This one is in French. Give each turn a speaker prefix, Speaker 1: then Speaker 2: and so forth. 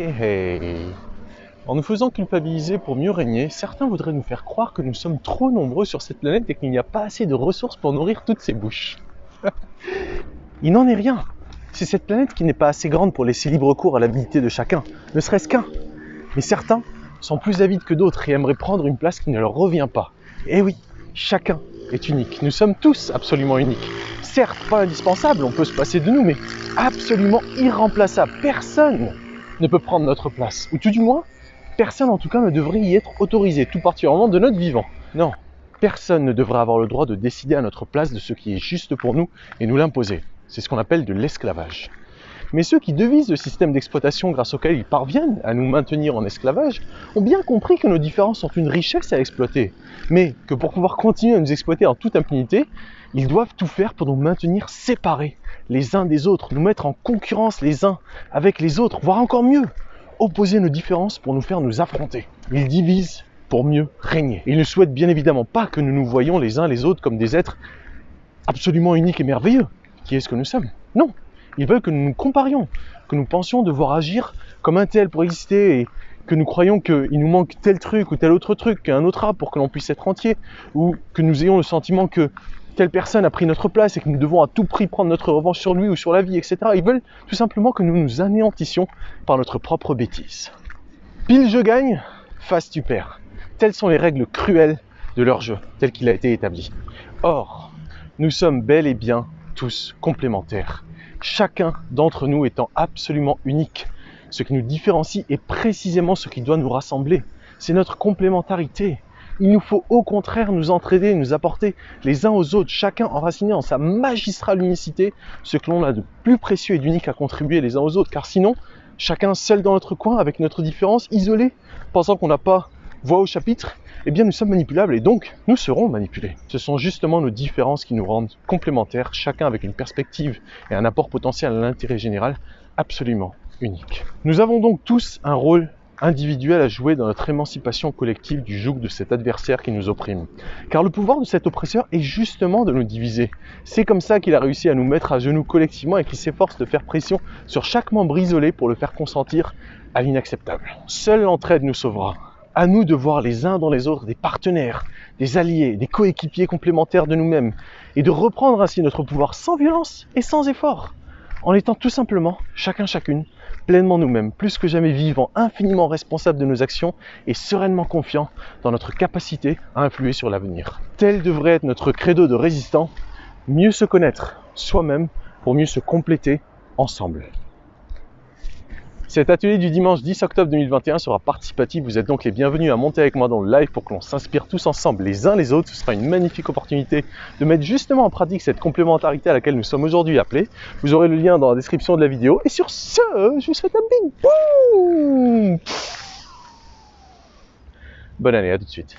Speaker 1: Hey. En nous faisant culpabiliser pour mieux régner, certains voudraient nous faire croire que nous sommes trop nombreux sur cette planète et qu'il n'y a pas assez de ressources pour nourrir toutes ces bouches. Il n'en est rien. C'est cette planète qui n'est pas assez grande pour laisser libre cours à l'habilité de chacun, ne serait-ce qu'un. Mais certains sont plus avides que d'autres et aimeraient prendre une place qui ne leur revient pas. Et oui, chacun est unique. Nous sommes tous absolument uniques. Certes, pas indispensables, on peut se passer de nous, mais absolument irremplaçables. Personne ne peut prendre notre place. Ou tout du moins, personne en tout cas ne devrait y être autorisé, tout particulièrement de notre vivant. Non, personne ne devrait avoir le droit de décider à notre place de ce qui est juste pour nous et nous l'imposer. C'est ce qu'on appelle de l'esclavage. Mais ceux qui devisent le système d'exploitation grâce auquel ils parviennent à nous maintenir en esclavage ont bien compris que nos différences sont une richesse à exploiter, mais que pour pouvoir continuer à nous exploiter en toute impunité, ils doivent tout faire pour nous maintenir séparés les uns des autres, nous mettre en concurrence les uns avec les autres, voire encore mieux, opposer nos différences pour nous faire nous affronter. Ils divisent pour mieux régner. Ils ne souhaitent bien évidemment pas que nous nous voyions les uns les autres comme des êtres absolument uniques et merveilleux, qui est ce que nous sommes. Non. Ils veulent que nous nous comparions, que nous pensions devoir agir comme un tel pour exister et que nous croyons qu'il nous manque tel truc ou tel autre truc qu'un autre a pour que l'on puisse être entier, ou que nous ayons le sentiment que telle personne a pris notre place et que nous devons à tout prix prendre notre revanche sur lui ou sur la vie, etc. Ils veulent tout simplement que nous nous anéantissions par notre propre bêtise. Pile je gagne, face tu perds. Telles sont les règles cruelles de leur jeu, tel qu'il a été établi. Or, nous sommes bel et bien tous complémentaires. Chacun d'entre nous étant absolument unique. Ce qui nous différencie est précisément ce qui doit nous rassembler. C'est notre complémentarité. Il nous faut au contraire nous entraider, nous apporter les uns aux autres, chacun enraciné en sa magistrale unicité, ce que l'on a de plus précieux et d'unique à contribuer les uns aux autres. Car sinon, chacun seul dans notre coin, avec notre différence, isolé, pensant qu'on n'a pas voix au chapitre, eh bien nous sommes manipulables et donc nous serons manipulés. Ce sont justement nos différences qui nous rendent complémentaires, chacun avec une perspective et un apport potentiel à l'intérêt général absolument unique. Nous avons donc tous un rôle individuel à jouer dans notre émancipation collective du joug de cet adversaire qui nous opprime. Car le pouvoir de cet oppresseur est justement de nous diviser. C'est comme ça qu'il a réussi à nous mettre à genoux collectivement et qu'il s'efforce de faire pression sur chaque membre isolé pour le faire consentir à l'inacceptable. Seule l'entraide nous sauvera. À nous de voir les uns dans les autres des partenaires, des alliés, des coéquipiers complémentaires de nous-mêmes et de reprendre ainsi notre pouvoir sans violence et sans effort, en étant tout simplement, chacune, pleinement nous-mêmes, plus que jamais vivants, infiniment responsables de nos actions et sereinement confiants dans notre capacité à influer sur l'avenir. Tel devrait être notre credo de résistant, mieux se connaître soi-même pour mieux se compléter ensemble. Cet atelier du dimanche 10 octobre 2021 sera participatif, vous êtes donc les bienvenus à monter avec moi dans le live pour que l'on s'inspire tous ensemble les uns les autres. Ce sera une magnifique opportunité de mettre justement en pratique cette complémentarité à laquelle nous sommes aujourd'hui appelés. Vous aurez le lien dans la description de la vidéo. Et sur ce, je vous souhaite un big boom. Bonne année, à tout de suite.